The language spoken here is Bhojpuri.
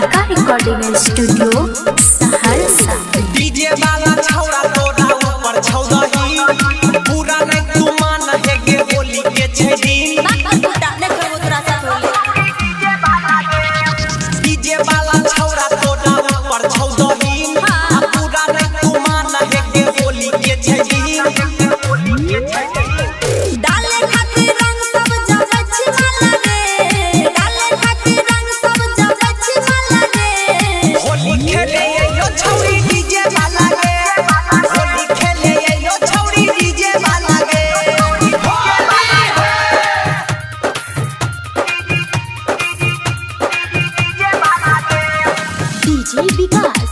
Radhika recording studio Saharsa. DJ वाला छौड़ा तोरा ऊपर छौदही पूरा नहीं तू मान है गे होली के छै दिन डीजे वाला छौड़ा तोरा ऊपर छौदही पूरा नहीं तू मान है गे होली के छै दिन डाले खातिर रंग सब जबछ वाला रे डाले खातिर रंग सब जबछ वाला रे होली खेले यो छौड़ी डीजे वाला गे होली खेले यो छौड़ी डीजे वाला गे डीजे विकास